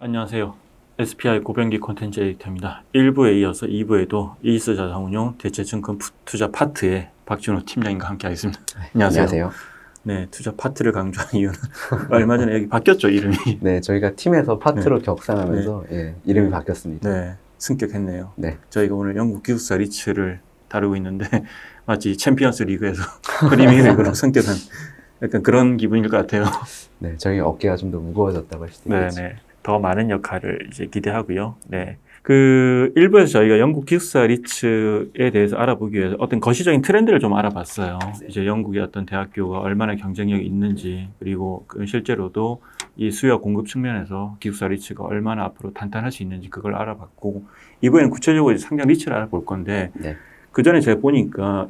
안녕하세요. SPI 고병기 콘텐츠 에디터입니다. 1부에 이어서 2부에도 이스 자산운용 대체증권 투자 파트의 박준호 팀장님과 함께 하겠습니다. 안녕하세요. 안녕하세요. 네, 투자 파트를 강조하는 이유는 얼마 전에 여기 바뀌었죠, 이름이. 네, 저희가 팀에서 파트로 격상하면서 이름이 바뀌었습니다. 네, 승격했네요. 네. 저희가 오늘 영국 기숙사 리츠를 다루고 있는데 마치 챔피언스 리그에서 프리미어리그로 승격한 약간 그런 기분일 것 같아요. 네, 저희 어깨가 좀 더 무거워졌다고 할 수도 있겠죠. 네네. 더 많은 역할을 이제 기대하고요. 네. 그 일부에서 저희가 영국 기숙사 리츠에 대해서 알아보기 위해서 어떤 거시적인 트렌드를 좀 알아봤어요. 이제 영국의 어떤 대학교가 얼마나 경쟁력이 있는지, 그리고 그 실제로도 이 수요 공급 측면에서 기숙사 리츠가 얼마나 앞으로 탄탄할 수 있는지 그걸 알아봤고, 이번에는 구체적으로 이제 상장 리츠를 알아볼 건데, 네. 그 전에 제가 보니까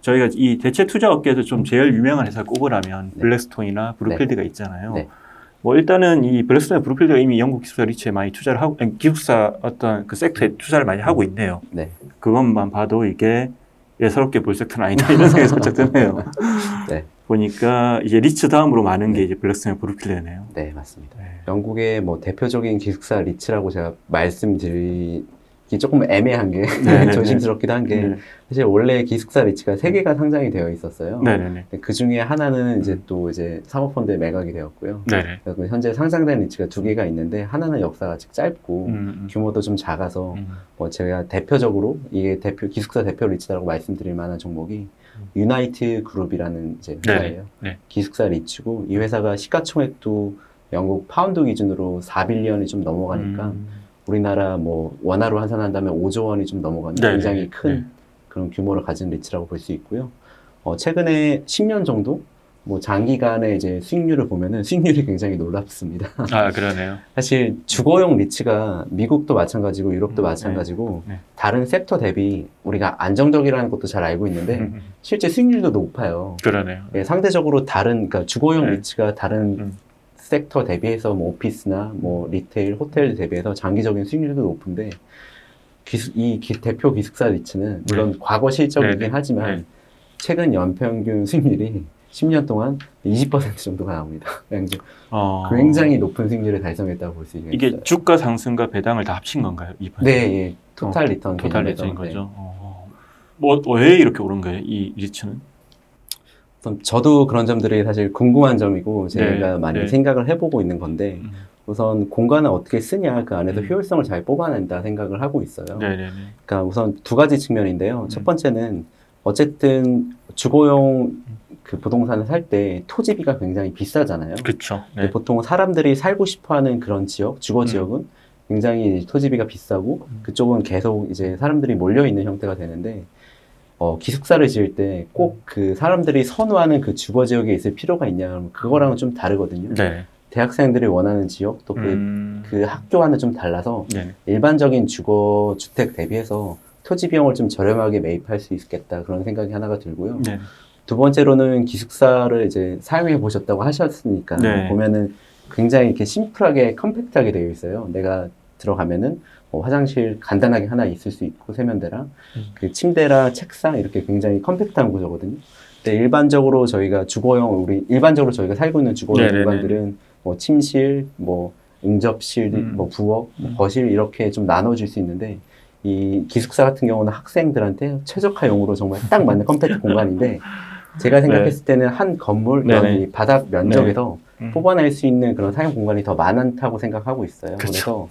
저희가 이 대체 투자 업계에서 좀 제일 유명한 회사 꼽으라면 네. 블랙스톤이나 브룩필드가 있잖아요. 네. 뭐 일단은 이 블랙스톤과 브룩필드가 이미 영국 기숙사 리츠에 많이 투자를 하고, 기숙사 어떤 그 섹터에 투자를 많이 하고 있네요. 네. 그것만 봐도 이게 예사롭게 볼 섹터는 아니다 이런 생각이 살짝 드네요. 네. 보니까 이제 리츠 다음으로 많은 게 이제 블랙스톤과 브룩필드네요. 네, 맞습니다. 네. 영국의 뭐 대표적인 기숙사 리츠라고 제가 말씀드리기 조금 애매한 게 조심스럽기도 한 게 사실 원래 기숙사 리츠가 3개가 상장이 되어 있었어요. 네네네. 그 중에 하나는 이제 또 이제 사모펀드에 매각이 되었고요. 네네. 그래서 현재 상장된 리츠가 2개가 있는데 하나는 역사가 아직 짧고 규모도 좀 작아서 뭐 제가 대표적으로 이게 기숙사 대표 리츠라고 말씀드릴 만한 종목이 유나이트 그룹이라는 이제 회사예요. 네. 기숙사 리츠고 이 회사가 시가총액도 영국 파운드 기준으로 4빌리언이 좀 넘어가니까 우리나라 뭐 원화로 환산한다면 5조 원이 좀 넘어가는 굉장히 큰 그런 규모를 가진 리츠라고 볼 수 있고요. 최근에 10년 정도 뭐 장기간의 이제 수익률을 보면은 수익률이 굉장히 놀랍습니다. 아, 그러네요. 사실 주거용 리츠가 미국도 마찬가지고 유럽도 마찬가지고 다른 섹터 대비 우리가 안정적이라는 것도 잘 알고 있는데 실제 수익률도 높아요. 그러네요. 상대적으로 그러니까 주거용 리츠가 다른 섹터 대비해서 뭐 오피스나 뭐 리테일, 호텔 대비해서 장기적인 수익률도 높은데 대표 기숙사 리츠는 물론 과거 실적이긴 하지만 최근 연평균 수익률이 10년 동안 20% 정도가 나옵니다. 굉장히 높은 수익률을 달성했다고 볼 수 있겠어요. 이게 주가 상승과 배당을 다 합친 건가요? 네, 토탈 리턴. 토탈 리턴인 거죠. 뭐 왜 이렇게 오른 거예요? 이 리츠는? 저도 그런 점들이 사실 궁금한 점이고 제가 많이 생각을 해보고 있는 건데 우선 공간을 어떻게 쓰냐 그 안에서 효율성을 잘 뽑아낸다 생각을 하고 있어요. 그러니까 우선 2가지 측면인데요. 첫 번째는 어쨌든 주거용 그 부동산을 살 때 토지비가 굉장히 비싸잖아요. 그렇죠. 보통 사람들이 살고 싶어하는 그런 지역, 주거 지역은 굉장히 토지비가 비싸고 그쪽은 계속 이제 사람들이 몰려 있는 형태가 되는데. 기숙사를 지을 때 꼭 그 사람들이 선호하는 그 주거 지역에 있을 필요가 있냐, 그거랑은 좀 다르거든요. 대학생들이 원하는 지역, 또 그 학교와는 좀 달라서 일반적인 주거 주택 대비해서 토지 비용을 좀 저렴하게 매입할 수 있겠다, 그런 생각이 하나가 들고요. 두 번째로는 기숙사를 이제 사용해 보셨다고 하셨으니까 보면은 굉장히 이렇게 심플하게 컴팩트하게 되어 있어요. 내가 들어가면은 화장실 간단하게 하나 있을 수 있고 세면대랑 그 침대랑 책상 이렇게 굉장히 컴팩트한 구조거든요. 근데 일반적으로 저희가 일반적으로 저희가 살고 있는 주거용 공간들은 뭐 침실, 뭐 응접실, 뭐 부엌, 뭐 거실 이렇게 좀 나눠질 수 있는데 이 기숙사 같은 경우는 학생들한테 최적화용으로 정말 딱 맞는 컴팩트 공간인데 제가 생각했을 때는 한 건물 이 바닥 면적에서 뽑아낼 수 있는 그런 사용 공간이 더 많다고 생각하고 있어요. 그래서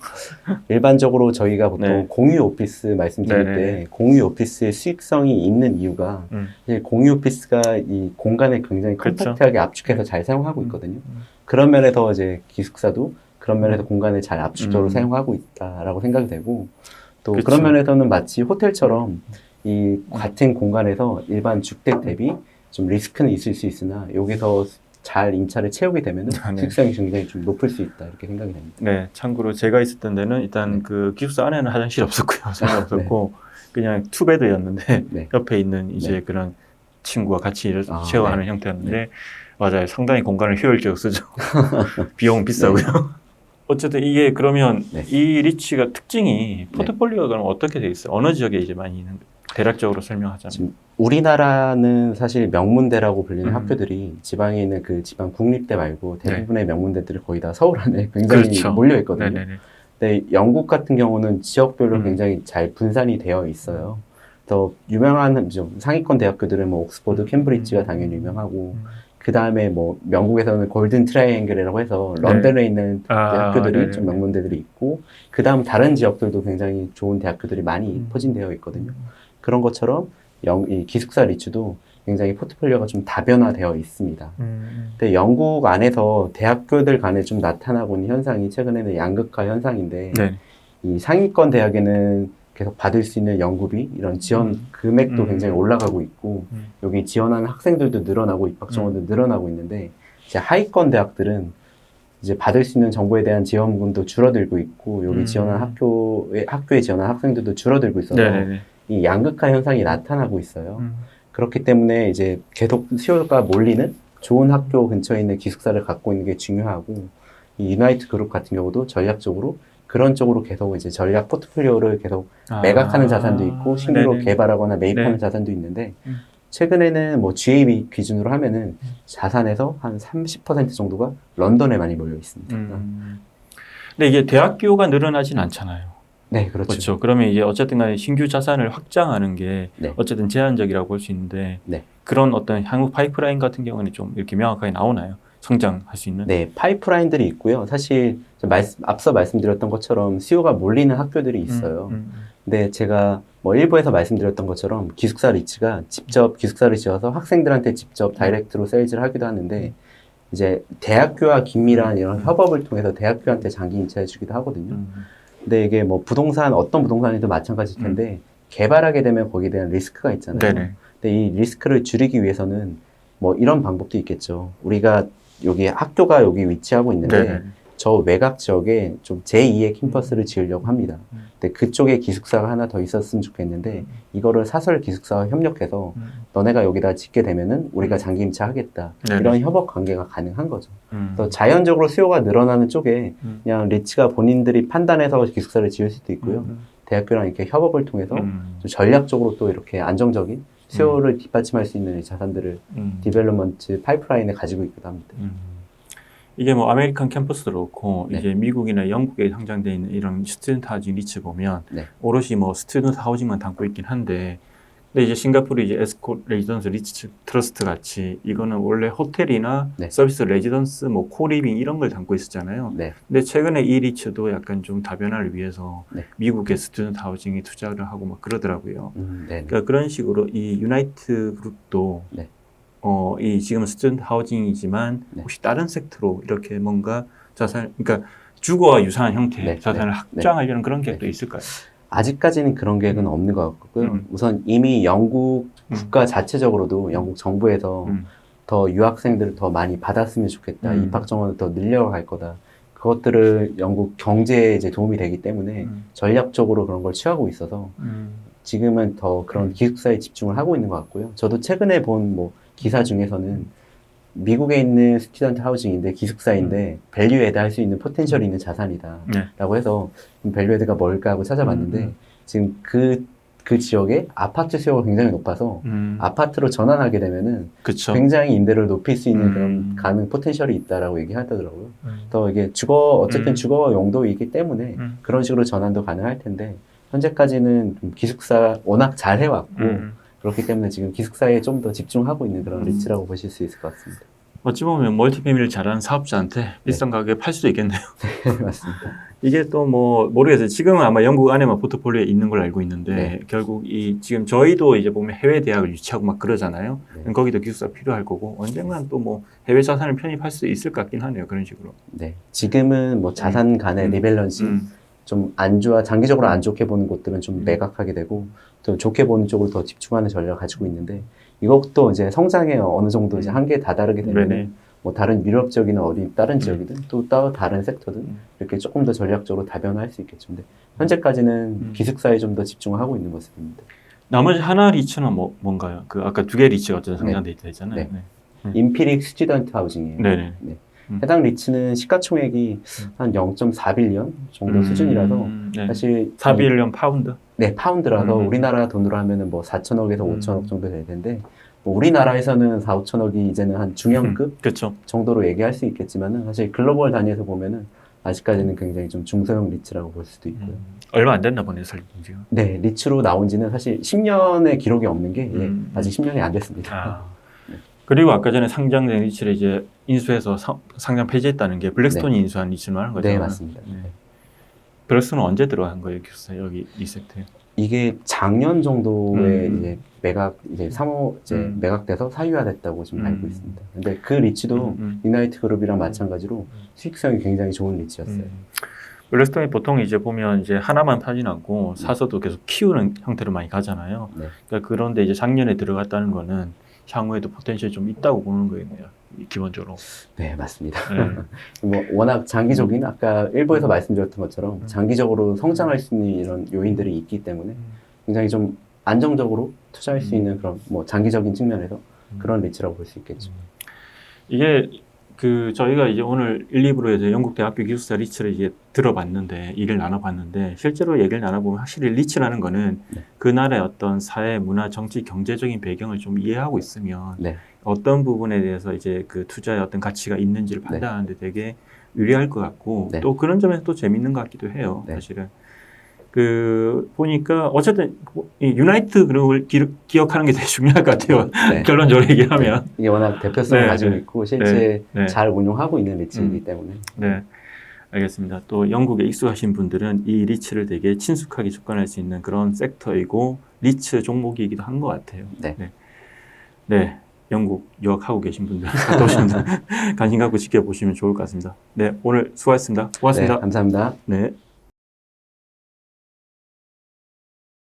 일반적으로 저희가 보통 공유 오피스 말씀드릴 때 공유 오피스의 수익성이 있는 이유가 공유 오피스가 이 공간을 굉장히 컴팩트하게 압축해서 잘 사용하고 있거든요. 그런 면에서 이제 기숙사도 그런 면에서 공간을 잘 압축적으로 사용하고 있다라고 생각이 되고 또 그런 면에서는 마치 호텔처럼 이 같은 공간에서 일반 주택 대비 좀 리스크는 있을 수 있으나 여기서 잘 임차를 채우게 되면 수익성이 굉장히 좀 높을 수 있다 이렇게 생각이 됩니다. 네, 참고로 제가 있었던 데는 일단 그 기숙사 안에는 화장실이 없었고요. 전혀 없었고 그냥 투베드였는데 옆에 있는 이제 그런 친구와 같이 쉐어하는 형태였는데 맞아요. 상당히 공간을 효율적으로 쓰죠. 비용은 비싸고요. 어쨌든 이게 그러면 이 리츠가 특징이 포트폴리오가 그럼 어떻게 돼 있어요? 어느 지역에 이제 많이 있는 대략적으로 설명하자면. 지금 우리나라는 사실 명문대라고 불리는 음. 학교들이 지방에 있는 그 지방 국립대 말고 대부분의 명문대들이 거의 다 서울 안에 굉장히 그렇죠. 몰려 있거든요. 네네네. 근데 영국 같은 경우는 지역별로 음. 굉장히 잘 분산이 되어 있어요. 더 유명한 좀 상위권 대학교들은 뭐 옥스퍼드, 캠브리지가 당연히 유명하고 그 다음에 뭐 영국에서는 골든 트라이앵글이라고 해서 런던에 있는 이제 학교들이 좀 네네네. 명문대들이 있고 그 다음 다른 지역들도 굉장히 좋은 대학교들이 많이 포진되어 있거든요. 그런 것처럼 이 기숙사 리츠도 굉장히 포트폴리오가 좀 다변화되어 있습니다. 근데 영국 안에서 대학교들 간에 좀 나타나고 있는 현상이 최근에는 양극화 현상인데 네. 이 상위권 대학에는 계속 받을 수 있는 연구비 이런 지원 금액도 굉장히 올라가고 있고 여기 지원하는 학생들도 늘어나고 입학 정원도 늘어나고 있는데 이제 하위권 대학들은 이제 받을 수 있는 정보에 대한 지원금도 줄어들고 있고 여기 지원하는 학교에 지원하는 학생들도 줄어들고 있어서 네네네. 이 양극화 현상이 나타나고 있어요. 그렇기 때문에 이제 계속 수요가 몰리는 좋은 학교 근처에 있는 기숙사를 갖고 있는 게 중요하고 이 유나이트 그룹 같은 경우도 전략적으로 그런 쪽으로 계속 이제 전략 포트폴리오를 계속 매각하는 자산도 있고 신규로 네네네. 개발하거나 매입하는 네. 자산도 있는데 최근에는 뭐 GA 기준으로 하면은 자산에서 한 30% 정도가 런던에 많이 몰려 있습니다. 근데 이게 대학교가 늘어나진 않잖아요. 네, 그렇죠. 그렇죠. 그러면 이제 어쨌든 간에 신규 자산을 확장하는 게 네. 어쨌든 제한적이라고 볼 수 있는데 네. 그런 어떤 향후 파이프라인 같은 경우는 좀 이렇게 명확하게 나오나요? 성장할 수 있는? 네, 파이프라인들이 있고요. 사실 앞서 말씀드렸던 것처럼 수요가 몰리는 학교들이 있어요. 근데 제가 뭐 일부에서 말씀드렸던 것처럼 기숙사 리츠가 직접 기숙사를 지어서 학생들한테 직접 다이렉트로 세일즈를 하기도 하는데 이제 대학교와 긴밀한 이런 협업을 통해서 대학교한테 장기 임차해 주기도 하거든요. 근데 이게 뭐 어떤 부동산이도 마찬가지일 텐데 개발하게 되면 거기에 대한 리스크가 있잖아요. 네네. 근데 이 리스크를 줄이기 위해서는 뭐 이런 방법도 있겠죠. 우리가 학교가 여기 위치하고 있는데 네네. 저 외곽 지역에 좀 제2의 캠퍼스를 지으려고 합니다. 근데 그쪽에 기숙사가 하나 더 있었으면 좋겠는데 이거를 사설 기숙사와 협력해서 너네가 여기다 짓게 되면은 우리가 장기 임차하겠다. 네네. 이런 협업 관계가 가능한 거죠. 음. 또 자연적으로 수요가 늘어나는 쪽에 그냥 리츠가 본인들이 판단해서 기숙사를 지을 수도 있고요. 대학교랑 이렇게 협업을 통해서 좀 전략적으로 또 이렇게 안정적인 수요를 뒷받침할 수 있는 이 자산들을 디벨롭먼트 파이프라인에 가지고 있기도 합니다. 이게 뭐 아메리칸 캠퍼스도 그렇고 네. 이제 미국이나 영국에 상장되어 있는 이런 스튜던트 하우징 리츠 보면 네. 오롯이 뭐 스튜던트 하우징만 담고 있긴 한데 근데 이제 싱가포르 이제 에스코 레지던스 리츠 트러스트 같이 이거는 원래 호텔이나 네. 서비스 레지던스 뭐 코리빙 이런 걸 담고 있었잖아요. 네. 근데 최근에 이 리츠도 약간 좀 다변화를 위해서 네. 미국의 스튜던트 하우징에 투자를 하고 막 그러더라고요. 네. 그러니까 그런 식으로 이 유나이트 그룹도 네. 이 지금은 스튜던트 하우징이지만 네. 혹시 다른 섹터로 이렇게 뭔가 그러니까 주거와 유사한 형태의 네. 자산을 네. 확장하려는 그런 계획도 네. 있을까요? 아직까지는 그런 계획은 없는 것 같고요. 우선 이미 영국 국가 자체적으로도 영국 정부에서 더 유학생들을 더 많이 받았으면 좋겠다. 입학 정원을 더 늘려갈 거다. 그것들을 영국 경제에 이제 도움이 되기 때문에 전략적으로 그런 걸 취하고 있어서 지금은 더 그런 기숙사에 집중을 하고 있는 것 같고요. 저도 최근에 본 뭐 기사 중에서는 미국에 있는 스튜던트 하우징인데 기숙사인데 밸류 애드 할 수 있는 포텐셜이 있는 자산이다 네. 라고 해서 밸류 애드가 뭘까 하고 찾아봤는데 지금 그 지역에 아파트 수요가 굉장히 높아서 아파트로 전환하게 되면은 그쵸. 굉장히 임대료를 높일 수 있는 그런 가능 포텐셜이 있다라고 얘기하더라고요. 또 이게 어쨌든 주거 용도이기 때문에 그런 식으로 전환도 가능할 텐데 현재까지는 좀 기숙사 워낙 잘 해왔고 그렇기 때문에 지금 기숙사에 좀 더 집중하고 있는 그런 리츠라고 보실 수 있을 것 같습니다. 어찌 보면 멀티패밀리를 잘하는 사업자한테 비싼 가격에 팔 수도 있겠네요. 네, 맞습니다. 이게 또 뭐 모르겠어요. 지금은 아마 영국 안에만 포트폴리오에 있는 걸로 알고 있는데 네. 결국 지금 저희도 이제 보면 해외 대학을 유치하고 막 그러잖아요. 네. 거기도 기숙사 필요할 거고 언젠간 또 뭐 해외 자산을 편입할 수 있을 것 같긴 하네요. 그런 식으로. 네, 지금은 뭐 자산 간의 리밸런싱 좀 장기적으로 안 좋게 보는 곳들은 좀 매각하게 되고 또 좋게 보는 쪽으로 더 집중하는 전략을 가지고 있는데 이것도 이제 성장에 어느 정도 이제 한계에 다다르게 되면 뭐 다른 유럽 지역이나 다른 지역이든 또 다른 섹터든 이렇게 조금 더 전략적으로 다변화할 수 있겠죠. 근데 현재까지는 기숙사에 좀 더 집중을 하고 있는 모습입니다. 나머지 하나 리츠는 뭔가요? 그 아까 두 개 리츠가 어쨌든 성장돼 있다 했잖아요. 네. 인피닉 스튜던트 하우징이에요. 네네. 네. 해당 리츠는 시가총액이 한 0.4빌리언 정도 수준이라서 사실 4빌리언 파운드? 네, 파운드라서 우리나라 돈으로 하면은 뭐 4천억에서 5천억 정도 될 텐데, 뭐 우리나라에서는 4, 5천억이 이제는 한 중형급 그렇죠. 정도로 얘기할 수 있겠지만은 사실 글로벌 단위에서 보면은 아직까지는 굉장히 좀 중소형 리츠라고 볼 수도 있고요. 얼마 안 됐나 보네요, 설립 지금. 네, 리츠로 나온 지는 사실 10년의 기록이 없는 게 아직 10년이 안 됐습니다. 아. 그리고 아까 전에 상장된 리츠를 이제 인수해서 상장 폐지했다는 게 블랙스톤이 인수한 리츠를 말하는 거죠. 네, 맞습니다. 네. 블랙스톤은 언제 들어간 거예요, 기숙사 여기 이 섹터에? 이게 작년 정도에 이제 매각 이제 3호 이제 매각돼서 사유화됐다고 지금 알고 있습니다. 근데 그 리츠도 유나이트 그룹이랑 마찬가지로 수익성이 굉장히 좋은 리츠였어요. 블랙스톤이 보통 이제 보면 이제 하나만 파진 않고 사서도 계속 키우는 형태로 많이 가잖아요. 네. 그러니까 그런데 이제 작년에 들어갔다는 거는 향후에도 포텐셜이 좀 있다고 보는 거겠네요, 기본적으로. 네, 맞습니다. 네. 뭐 워낙 장기적인 아까 일부에서 말씀드렸던 것처럼 장기적으로 성장할 수 있는 이런 요인들이 있기 때문에 굉장히 좀 안정적으로 투자할 수 있는 그런 뭐 장기적인 측면에서 그런 리츠라고 볼 수 있겠죠. 이게 그 저희가 이제 오늘 1, 2부로 이제 영국 대학교 기숙사 리츠를 이제 들어봤는데 얘기를 나눠봤는데 실제로 얘기를 나눠보면 확실히 리츠라는 거는 그 나라의 어떤 사회, 문화, 정치, 경제적인 배경을 좀 이해하고 있으면 네. 어떤 부분에 대해서 이제 그 투자의 어떤 가치가 있는지를 판단하는데 되게 유리할 것 같고 또 그런 점에서 또 재밌는 것 같기도 해요. 사실은 그 보니까 어쨌든 이 유나이트 그룹을 기억하는 게 되게 중요할 것 같아요. 결론적으로 얘기하면 이게 워낙 대표성을 가지고 있고 실제 잘 운용하고 있는 리츠이기 때문에. 네, 알겠습니다. 또 영국에 익숙하신 분들은 이 리츠를 되게 친숙하게 접근할 수 있는 그런 섹터이고 리츠 종목이기도 한 것 같아요. 네, 영국 유학하고 계신 분들, 갔다 오신 분들 관심 갖고 지켜보시면 좋을 것 같습니다. 네, 오늘 수고하셨습니다. 고맙습니다. 네, 감사합니다. 네.